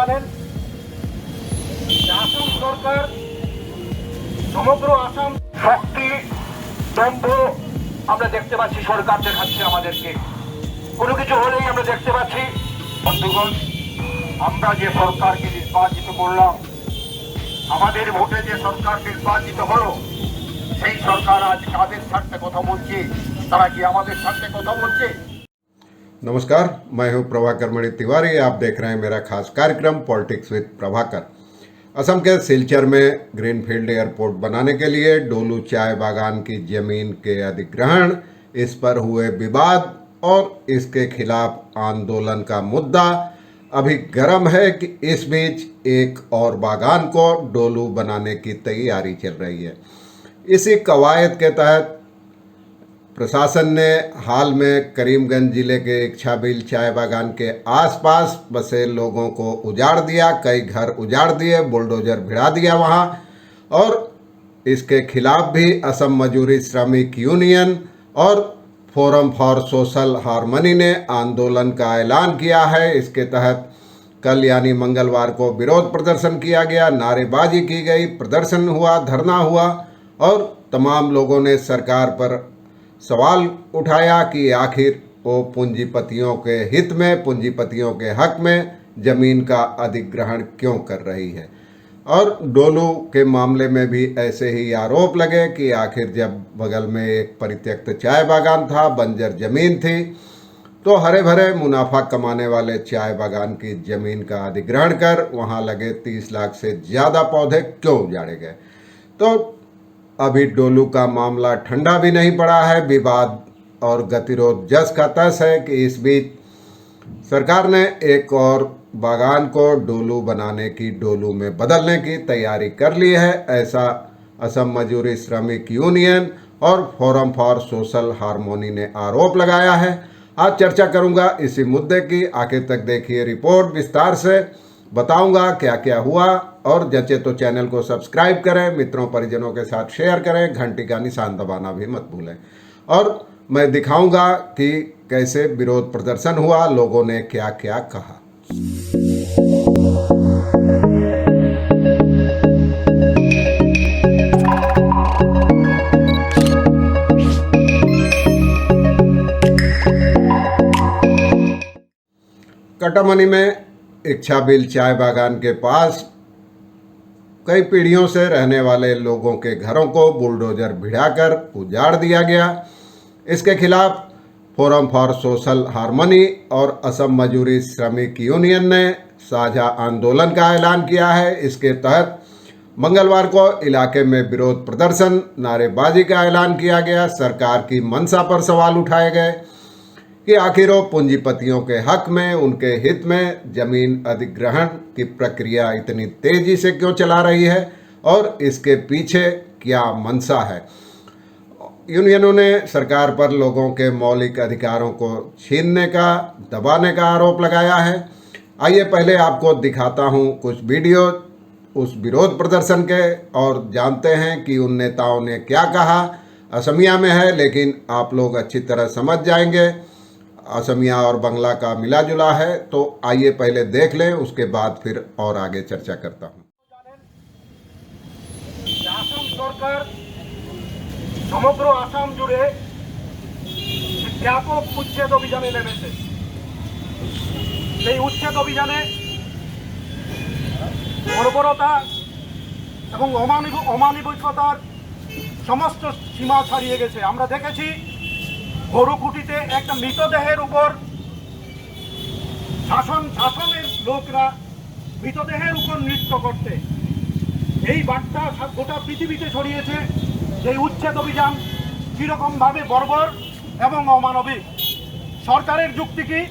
জানেন আসাম সরকার সমগ্র আসাম শক্তি দম্ভ আমরা দেখতে পাচ্ছি, সরকার দেখাচ্ছে আমাদেরকে। কোনো কিছু হলেই আমরা দেখতে পাচ্ছি। বন্ধুগণ, আমরা যে সরকারকে নির্বাচিত করলাম, আমাদের ভোটে যে সরকার নির্বাচিত হলো, সেই সরকার আজ কাদের স্বার্থে কথা বলছে? তারা কি আমাদের স্বার্থে কথা বলছে? नमस्कार, मैं हूं प्रभाकर मणि तिवारी। आप देख रहे हैं मेरा खास कार्यक्रम पॉलिटिक्स विद प्रभाकर। असम के सिलचर में ग्रीनफील्ड एयरपोर्ट बनाने के लिए डोलू चाय बागान की जमीन के अधिग्रहण, इस पर हुए विवाद और इसके खिलाफ आंदोलन का मुद्दा अभी गर्म है कि इस बीच एक और बागान को डोलू बनाने की तैयारी चल रही है। इसी कवायद के तहत प्रशासन ने हाल में करीमगंज जिले के इच्छाबिल चाय बागान के आसपास बसे लोगों को उजाड़ दिया, कई घर उजाड़ दिए, बुलडोजर भिड़ा दिया वहां। और इसके खिलाफ भी असम मजदूरी श्रमिक यूनियन और फोरम फॉर सोशल हार्मनी ने आंदोलन का ऐलान किया है। इसके तहत कल यानी मंगलवार को विरोध प्रदर्शन किया गया, नारेबाजी की गई, प्रदर्शन हुआ, धरना हुआ और तमाम लोगों ने सरकार पर सवाल उठाया कि आखिर वो पूंजीपतियों के हित में, पूंजीपतियों के हक में जमीन का अधिग्रहण क्यों कर रही है। और डोलू के मामले में भी ऐसे ही आरोप लगे कि आखिर जब बगल में एक परित्यक्त चाय बागान था, बंजर जमीन थी, तो हरे भरे मुनाफा कमाने वाले चाय बागान की जमीन का अधिग्रहण कर वहाँ लगे 30 लाख से ज़्यादा पौधे क्यों उजाड़े गए। तो अभी डोलू का मामला ठंडा भी नहीं पड़ा है, विवाद और गतिरोध जस का तस है कि इस बीच सरकार ने एक और बागान को डोलू बनाने की, डोलू में बदलने की तैयारी कर ली है। ऐसा असम मजदूरी श्रमिक यूनियन और फोरम फॉर सोशल हार्मोनी ने आरोप लगाया है। आज चर्चा करूंगा इसी मुद्दे की, आखिर तक देखिए रिपोर्ट, विस्तार से बताऊंगा क्या क्या हुआ। और जचे तो चैनल को सब्सक्राइब करें, मित्रों परिजनों के साथ शेयर करें, घंटी का निशान दबाना भी मत भूलें। और मैं दिखाऊंगा कि कैसे विरोध प्रदर्शन हुआ, लोगों ने क्या क्या कहा। कटामनी में इच्छाबिल चाय बागान के पास कई पीढ़ियों से रहने वाले लोगों के घरों को बुलडोजर भिड़ाकर उजाड़ दिया गया। इसके खिलाफ फोरम फॉर सोशल हार्मनी और असम मजदूरी श्रमिक यूनियन ने साझा आंदोलन का ऐलान किया है। इसके तहत मंगलवार को इलाके में विरोध प्रदर्शन, नारेबाजी का ऐलान किया गया। सरकार की मंशा पर सवाल उठाए गए कि आखिर वो पूंजीपतियों के हक में, उनके हित में जमीन अधिग्रहण की प्रक्रिया इतनी तेजी से क्यों चला रही है और इसके पीछे क्या मंशा है। यूनियनों ने सरकार पर लोगों के मौलिक अधिकारों को छीनने का, दबाने का आरोप लगाया है। आइए पहले आपको दिखाता हूं कुछ वीडियो उस विरोध प्रदर्शन के और जानते हैं कि उन नेताओं ने क्या कहा। असमिया में है लेकिन आप लोग अच्छी तरह समझ जाएंगे, असमिया और बंगला का मिला जुला है। तो आइए पहले देख लें, उसके बाद फिर और आगे चर्चा करता हूं। আসাম সরকার সমগ্র আসাম জুড়ে ব্যাপক উচ্ছেদ অভিযানে নেমেছে। এই উচ্ছেদ অভিযানে বর্বরতা এবং অমানবিকতার সমস্ত সীমা ছাড়িয়ে গেছে। আমরা দেখেছি গরুকুটিতে একটা মৃতদেহের উপর শাসনের লোকরা মৃতদেহের উপর নৃত্য করতে, এই বার্তা গোটা পৃথিবীতে ছড়িয়েছে যে উচ্ছেদ অভিযান কীরকমভাবে বর্বর এবং অমানবিক। সরকারের যুক্তি কি?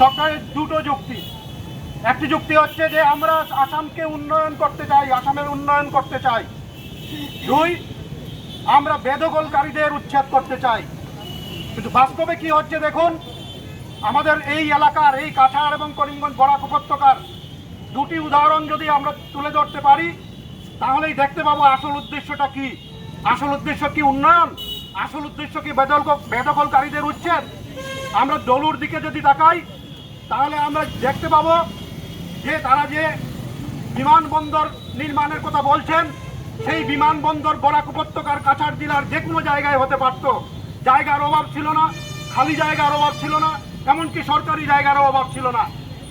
সরকারের দুটো যুক্তি। একটি যুক্তি হচ্ছে যে আমরা আসামকে উন্নয়ন করতে চাই, আসামের উন্নয়ন করতে চাই। দুই, আমরা বেদখলকারীদের উচ্ছেদ করতে চাই। কিন্তু বাস্তবে কি হচ্ছে দেখুন, আমাদের এই এলাকার, এই কাছাড় এবং করিমগঞ্জ বরাক উপত্যকার দুটি উদাহরণ যদি আমরা তুলে ধরতে পারি তাহলেই দেখতে পাবো আসল উদ্দেশ্যটা কি। আসল উদ্দেশ্য কি উন্নয়ন? আসল উদ্দেশ্য কি বেদখলকারীদের উচ্ছেদ? আমরা ডলুর দিকে যদি তাকাই তাহলে আমরা দেখতে পাবো যে তারা যে বিমানবন্দর নির্মাণের কথা বলছেন, সেই বিমানবন্দর বরাক উপত্যকার কাছাড় জেলার যে কোনো জায়গায় হতে পারত। জায়গার অভাব ছিল না, খালি জায়গার অভাব ছিল না, এমনকি সরকারি জায়গারও অভাব ছিল না।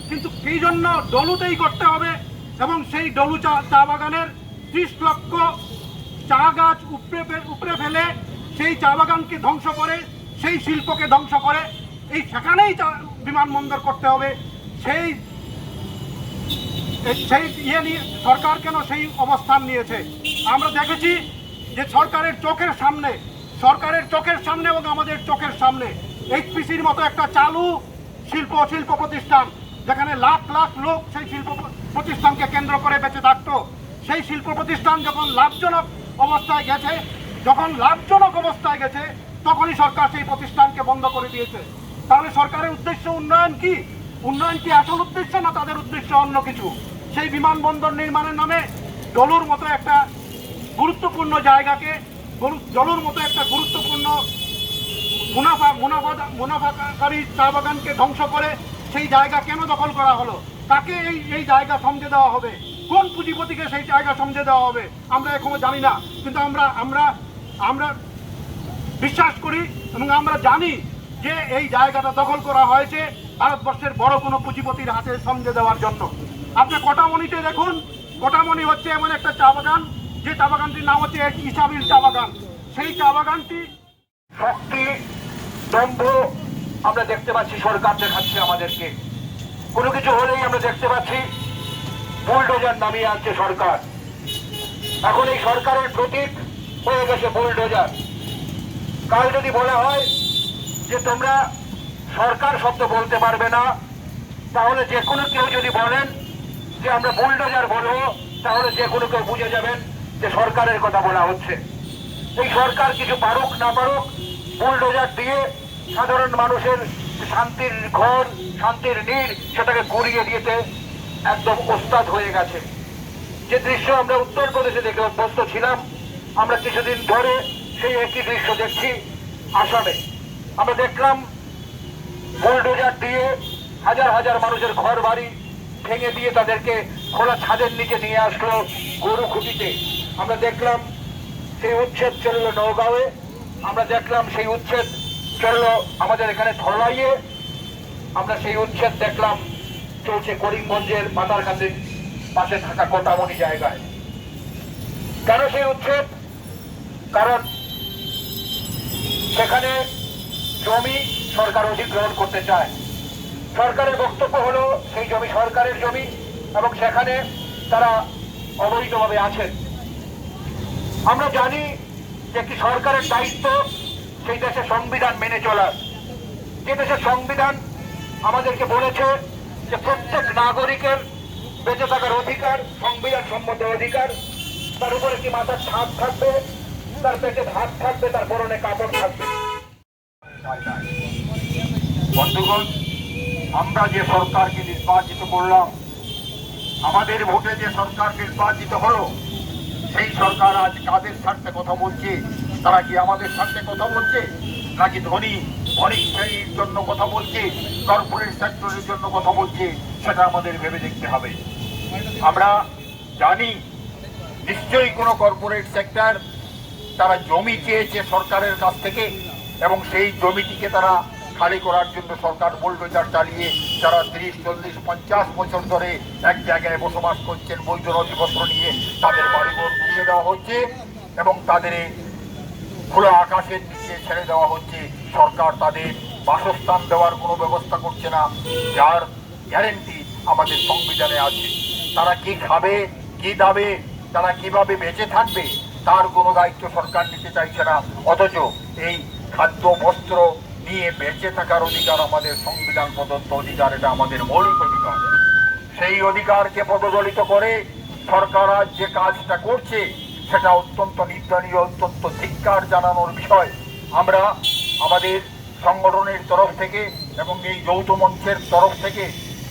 কিন্তু সেই জন্য ডলুতেই করতে হবে এবং সেই ডলু চা বাগানের 30 লক্ষ চা গাছ উপড়ে ফেলে সেই চা বাগানকে ধ্বংস করে, সেই শিল্পকে ধ্বংস করে সেখানেই বিমানবন্দর করতে হবে। সেই ইয়ে নিয়ে সরকার কেন সেই অবস্থান নিয়েছে? আমরা দেখেছি যে সরকারের চোখের সামনে এবং আমাদের চোখের সামনে এইচপিসির মতো একটা চালু শিল্প প্রতিষ্ঠান, যেখানে লাখ লাখ লোক সেই শিল্প প্রতিষ্ঠানকে কেন্দ্র করে বেঁচে থাকত, সেই শিল্প প্রতিষ্ঠান যখন লাভজনক অবস্থায় গেছে তখনই সরকার সেই প্রতিষ্ঠানকে বন্ধ করে দিয়েছে। তাহলে সরকারের উদ্দেশ্য উন্নয়ন কি আসল উদ্দেশ্য, না তাদের উদ্দেশ্য অন্য কিছু? সেই বিমানবন্দর নির্মাণের নামে ডলুর মতো একটা গুরুত্বপূর্ণ জায়গাকে, ডলুর মতো একটা গুরুত্বপূর্ণ মুনাফাকারী চা বাগানকে ধ্বংস করে সেই জায়গা কেন দখল করা হলো? তাকে এই জায়গা সমঝে দেওয়া হবে? কোন পুঁজিপতিকে সেই জায়গা সমঝে দেওয়া হবে আমরা এখনো জানি না। কিন্তু আমরা বিশ্বাস করি এবং আমরা জানি যে এই জায়গাটা দখল করা হয়েছে ভারতবর্ষের বড় কোনো পুঁজিপতির হাতে সমঝে দেওয়ার জন্য। আপনি কটামনিতে দেখুন, কটামনি হচ্ছে এমন একটা চা বাগান, যে চা বাগানটির নাম হচ্ছে ইসাবিল চা বাগান। সেই চা বাগানটি শক্তি দম্ভ আমরা দেখতে পাচ্ছি, সরকার দেখাচ্ছে আমাদেরকে। কোনো কিছু হলেই আমরা দেখতে পাচ্ছি বুলডোজার নামিয়ে আনছে সরকার। এখন এই সরকারের প্রতীক হয়ে গেছে বুলডোজার। কাল যদি বলা হয় যে তোমরা সরকার শব্দ বলতে পারবে না, তাহলে যে কোনো কেউ যদি বলেন যে আমরা বুলডোজার বলবো, তাহলে যে কোনো কেউ বুঝে যাবেন যে সরকারের কথা বলা হচ্ছে। এই সরকার কিছু পারুক না পারুক, বুলডোজার দিয়ে সাধারণ মানুষের শান্তির ঘর, শান্তির নীড় সেটাকে গুড়িয়ে দিতে একদম ওস্তাদ হয়ে গেছে। যে দৃশ্য আমরা উত্তরপ্রদেশে দেখে অভ্যস্ত ছিলাম, আমরা কিছুদিন ধরে সেই একই দৃশ্য দেখছি আসামে। আমরা দেখলাম বুলডোজার দিয়ে হাজার হাজার মানুষের ঘর বাড়ি ভেঙে দিয়ে তাদেরকে খোলা ছাদের নিচে নিয়ে আসলো গরু খুঁটিতে। আমরা দেখলাম সেই উচ্ছেদ চললো নওগাঁওয়ে, আমরা দেখলাম সেই উচ্ছেদ চললো আমাদের এখানে ধলাইয়ে, আমরা সেই উচ্ছেদ দেখলাম চলছে করিমগঞ্জের পাতারকান্দির পাশে থাকা কোটামনি জায়গায়। কেন সেই উচ্ছেদ? কারণ সেখানে জমি সরকার অধিগ্রহণ করতে চায়। সরকারের বক্তব্য হলো সেই জমি সরকারের জমি এবং সেখানে তারা অবৈধভাবে আছেন। আমরা জানি যে একটি সরকারের দায়িত্ব সেই দেশের সংবিধান মেনে চলার। যে দেশের সংবিধান আমাদেরকে বলেছে যে প্রত্যেক নাগরিকের বেঁচে থাকার অধিকার, সংবিধান সম্মত অধিকার। তার উপরে কি মাথার ছাদ থাকবে, তার পেটে ভাত থাকবে, তার পরনে কাপড় থাকবে। বন্ধুগণ, আমরা যে সরকারকে নির্বাচিত করলাম, আমাদের ভোটে যে সরকার নির্বাচিত হলো, সেই সরকার আজ কাদের স্বার্থে কথা বলছে? তারা কি আমাদের স্বার্থে কথা বলছে, নাকি ধনী অনেক শ্রেণীর জন্য কথা বলছে, কর্পোরেট সেক্টরের জন্য কথা বলছে? সেটা আমাদের ভেবে দেখতে হবে। আমরা জানি নিশ্চয়ই কোনো কর্পোরেট সেক্টর তারা জমি চেয়েছে সরকারের কাছ থেকে এবং সেই জমিটিকে তারা খালি করার জন্য সরকার বুলডোজার চালিয়ে যারা 30, 40, 50 বছর ধরে এক জায়গায় বসবাস করছেন বৈধ নথিপত্র নিয়ে, তাদের বাড়িঘর গুড়িয়ে দেওয়া হচ্ছে এবং তাদের খোলা আকাশের নিচে ছেড়ে দেওয়া হচ্ছে। সরকার তাদের বাসস্থান দেওয়ার কোনো ব্যবস্থা করছে না, যার গ্যারেন্টি আমাদের সংবিধানে আছে। তারা কি খাবে, কি দাবে, তারা কিভাবে বেঁচে থাকবে, তার কোনো দায়িত্ব সরকার নিতে চাইছে না। অথচ এই খাদ্য বস্ত্র নিয়ে বেঁচে থাকার অধিকার আমাদের সংবিধান প্রদত্ত অধিকার, এটা আমাদের মৌলিক অধিকার। সেই অধিকারকে পদদলিত করে সরকার আজ যে কাজটা করছে সেটা অত্যন্ত নিন্দনীয়, অত্যন্ত ধিক্কার জানানোর বিষয়। আমরা আমাদের সংগঠনের তরফ থেকে এবং এই যৌথ মঞ্চের তরফ থেকে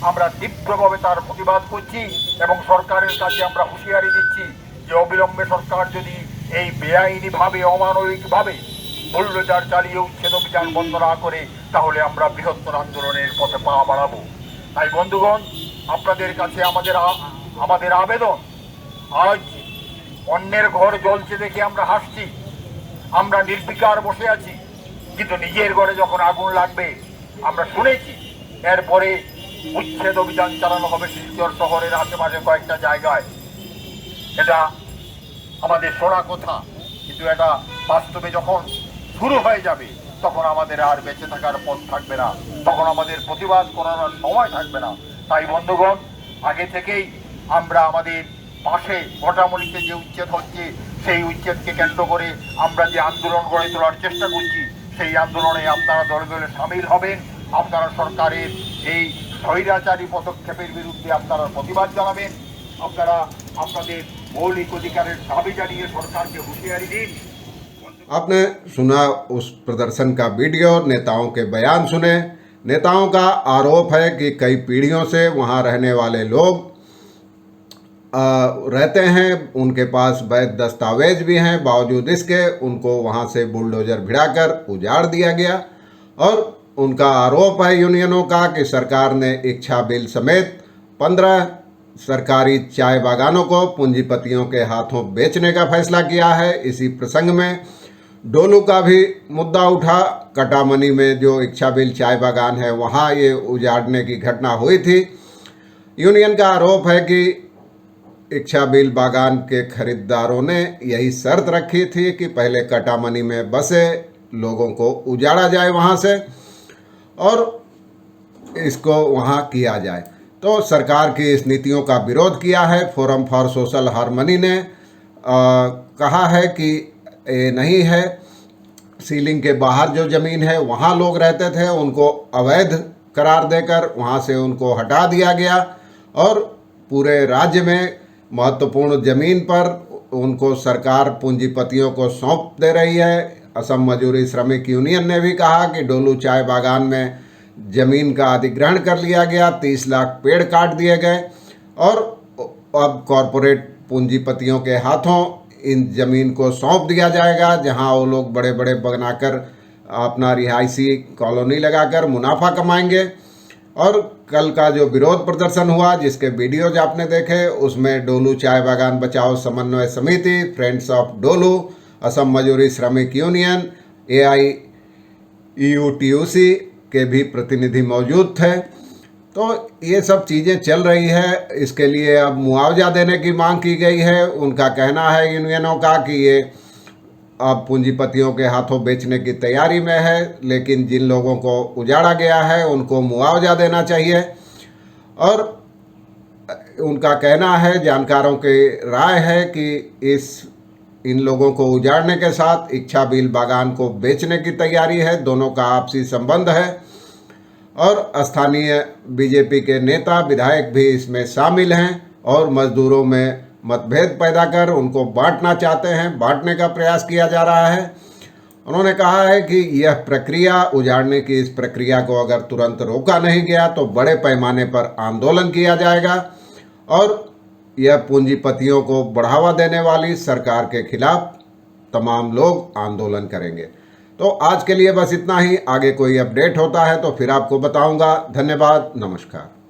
আমরা তীব্রভাবে তার প্রতিবাদ করছি এবং সরকারের কাছে আমরা হুঁশিয়ারি দিচ্ছি যে অবিলম্বে সরকার যদি এই বেআইনিভাবে, অমানবিকভাবে বুলডোজার চালিয়ে উচ্ছেদ অভিযান বন্ধ না করে, তাহলে আমরা বৃহত্তর আন্দোলনের পথে পা বাড়াবো। তাই বন্ধুগণ, আপনাদের কাছে আমাদের আবেদন, আজ অন্যের ঘর জ্বলছে দেখে আমরা হাসছি, আমরা নির্বিকার বসে আছি, কিন্তু নিজের ঘরে যখন আগুন লাগবে, আমরা শুনেছি এরপরে উচ্ছেদ অভিযান চালানো হবে শিলচর শহরের আশেপাশে কয়েকটা জায়গায়। এটা আমাদের শোনা কথা, কিন্তু এটা বাস্তবে যখন শুরু হয়ে যাবে তখন আমাদের আর বেঁচে থাকার পথ থাকবে না, তখন আমাদের প্রতিবাদ করার সময় থাকবে না। তাই বন্ধুগণ, আগে থেকেই আমরা আমাদের পাশে গোটামুড়িতে যে উচ্ছেদ হচ্ছে সেই উচ্ছেদকে কেন্দ্র করে আমরা যে আন্দোলন গড়ে তোলার চেষ্টা করছি, সেই আন্দোলনে আপনারা দলে দলে সামিল হবেন। আপনারা সরকারের এই স্বৈরাচারী পদক্ষেপের বিরুদ্ধে আপনারা প্রতিবাদ জানাবেন। আপনারা আপনাদের মৌলিক অধিকারের দাবি জানিয়ে সরকারকে হুঁশিয়ারি দিন। आपने सुना उस प्रदर्शन का वीडियो, नेताओं के बयान सुने। नेताओं का आरोप है कि कई पीढ़ियों से वहाँ रहने वाले लोग रहते हैं, उनके पास वैध दस्तावेज भी हैं, बावजूद इसके उनको वहाँ से बुलडोजर भिड़ाकर उजाड़ दिया गया। और उनका आरोप है यूनियनों का कि सरकार ने इच्छा बिल समेत 15 सरकारी चाय बागानों को पूंजीपतियों के हाथों बेचने का फैसला किया है। इसी प्रसंग में डोलू का भी मुद्दा उठा। कटामनी में जो इच्छा बिल चाय बागान है वहाँ ये उजाड़ने की घटना हुई थी। यूनियन का आरोप है कि इच्छा बिल बागान के खरीदारों ने यही शर्त रखी थी कि पहले कटामनी में बसे लोगों को उजाड़ा जाए वहाँ से और इसको वहाँ किया जाए। तो सरकार की इस नीतियों का विरोध किया है। फोरम फॉर सोशल हार्मनी ने कहा है कि ये नहीं है, सीलिंग के बाहर जो ज़मीन है वहाँ लोग रहते थे, उनको अवैध करार देकर वहाँ से उनको हटा दिया गया और पूरे राज्य में महत्वपूर्ण ज़मीन पर उनको सरकार पूंजीपतियों को सौंप दे रही है। असम मजदूरी श्रमिक यूनियन ने भी कहा कि डोलू चाय बागान में ज़मीन का अधिग्रहण कर लिया गया, 30 लाख पेड़ काट दिए गए और अब कॉरपोरेट पूंजीपतियों के हाथों इन ज़मीन को सौंप दिया जाएगा, जहां वो लोग बड़े बड़े बनाकर अपना रिहायशी कॉलोनी लगाकर मुनाफा कमाएंगे। और कल का जो विरोध प्रदर्शन हुआ, जिसके वीडियोज आपने देखे, उसमें डोलू चाय बागान बचाओ समन्वय समिति, फ्रेंड्स ऑफ डोलू, असम मजदूरी श्रमिक यूनियन, AIUTUC के भी प्रतिनिधि मौजूद थे। तो ये सब चीज़ें चल रही है। इसके लिए अब मुआवजा देने की मांग की गई है। उनका कहना है यूनियनों का कि ये अब पूंजीपतियों के हाथों बेचने की तैयारी में है, लेकिन जिन लोगों को उजाड़ा गया है उनको मुआवजा देना चाहिए। और उनका कहना है, जानकारों की राय है कि इन लोगों को उजाड़ने के साथ इच्छा बिल बागान को बेचने की तैयारी है। दोनों का आपसी संबंध है और स्थानीय बीजेपी के नेता विधायक भी इसमें शामिल हैं और मजदूरों में मतभेद पैदा कर उनको बांटना चाहते हैं, बांटने का प्रयास किया जा रहा है। उन्होंने कहा है कि यह प्रक्रिया, उजाड़ने की इस प्रक्रिया को अगर तुरंत रोका नहीं गया तो बड़े पैमाने पर आंदोलन किया जाएगा और यह पूंजीपतियों को बढ़ावा देने वाली सरकार के खिलाफ तमाम लोग आंदोलन करेंगे। तो आज के लिए बस इतना ही। आगे कोई अपडेट होता है तो फिर आपको बताऊंगा। धन्यवाद, नमस्कार।